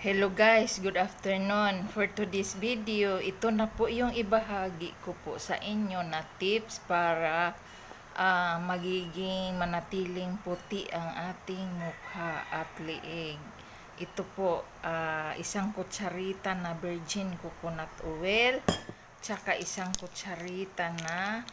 Hello guys, good afternoon. For today's video, ito na po yung ibahagi ko po sa inyo na tips para magiging manatiling puti ang ating mukha at liig. Ito po, isang kutsarita na virgin coconut oil, tsaka isang kutsarita na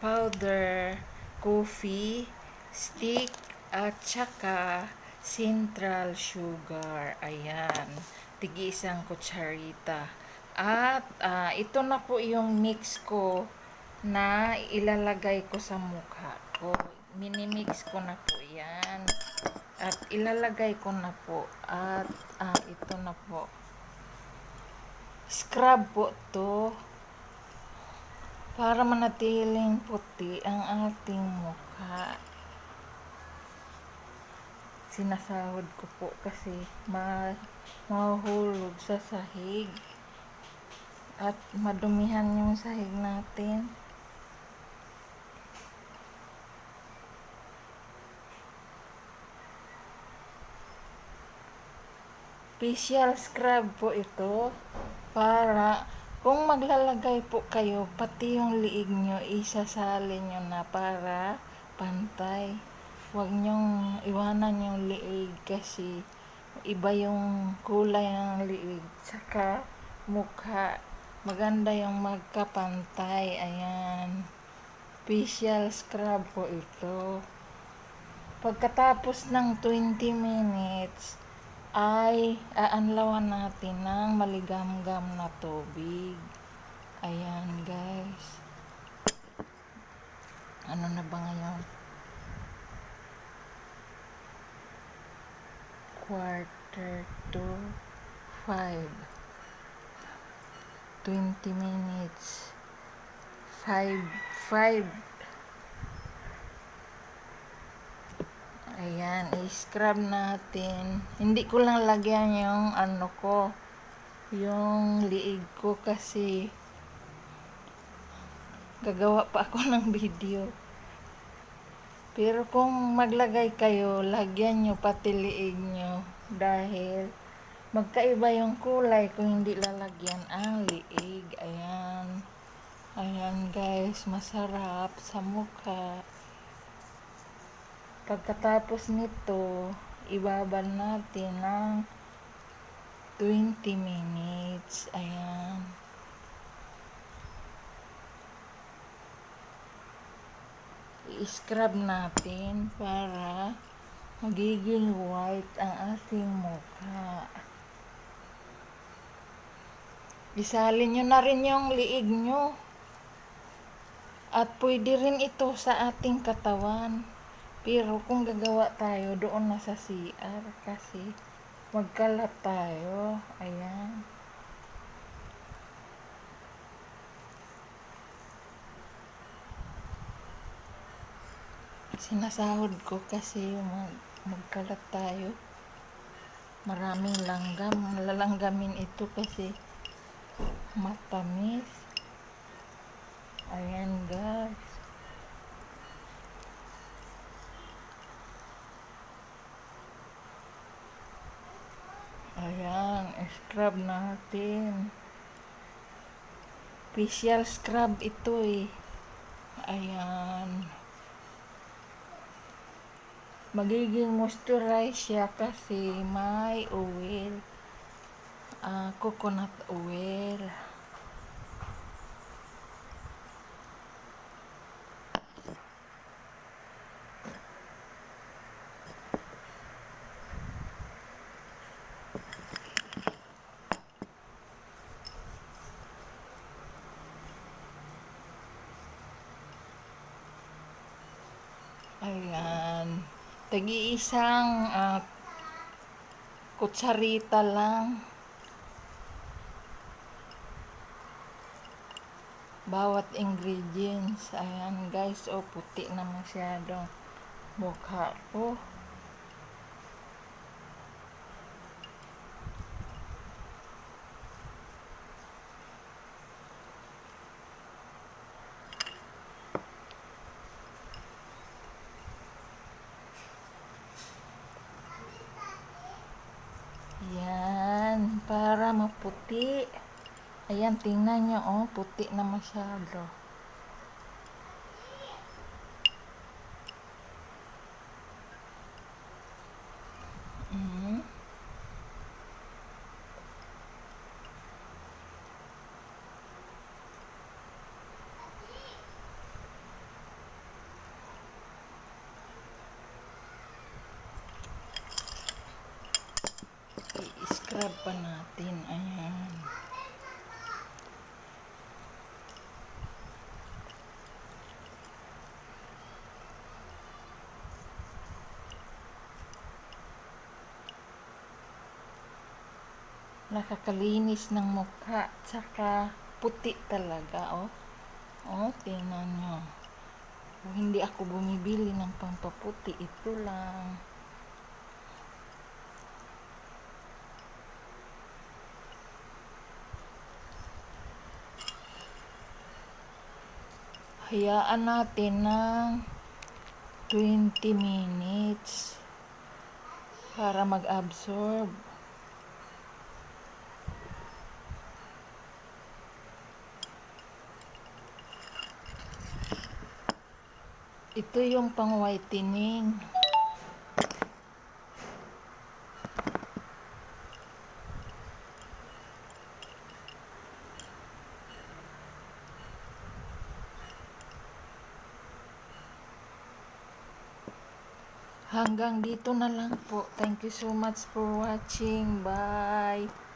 powder coffee stick, at tsaka central sugar. Ayan, tigi isang kutsarita. At ito na po yung mix ko na ilalagay ko sa mukha ko. Minimix ko na po yan. At ilalagay ko na po. At ito na po. Scrub po to para manatiling puti ang ating mukha. Sinasahod ko po kasi mahuhulog sa sahig at madumihan yung sahig natin. Facial scrub po ito para kung maglalagay po kayo, pati yung liig nyo, isasali nyo na para pantay. Huwag nyong iwanan yung liig kasi iba yung kulay ng liig saka mukha. Maganda yung magkapantay. Ayan. Facial scrub po ito. Pagkatapos ng 20 minutes, ay aanlawan natin ng maligamgam na tubig. Ayan guys. Ano na ba ngayon? 4:45. 20 minutes. 5. Ayan, i-scrub natin. Hindi ko lang lagyan yung yung liig ko kasi gagawa pa ako ng video. Pero kung maglagay kayo, lagyan nyo pati liig nyo dahil magkaiba yung kulay kung hindi lalagyan ang liig. Ayan. Ayan guys, masarap sa mukha. Pagkatapos nito, ibabal natin ng 20 minutes. Ayan. I-scrub natin para magiging white ang ating mukha. Isalin nyo na rin yung liig nyo. At pwede rin ito sa ating katawan. Pero kung gagawa tayo doon na sa CR kasi magkalat tayo. Ayan. Sinasahod ko kasi magkalat tayo. Maraming langgam. Lalanggamin ito kasi matamis. Ayan guys. Ayan, scrub natin. Facial scrub ito eh. Ayan. Magiging moisturize siya kasi may oil. Coconut oil. Ayan. Tagi-isang kutsarita lang. Bawat ingredients. Ayan guys. O, puti na masyadong mukha ko. Yan. para maputi. Ayan, tingnan nyo, oh, puti na masyado. I-scrub pa natin. Ayan. Nakakalinis ng mukha. Tsaka puti talaga, oh. Oh, tingnan nyo. Kung hindi ako bumibili ng pampaputi, ito lang. Hayaan natin ng 20 minutes para mag-absorb. Ito yung pang-whitening. Hanggang dito na lang po. Thank you so much for watching. Bye!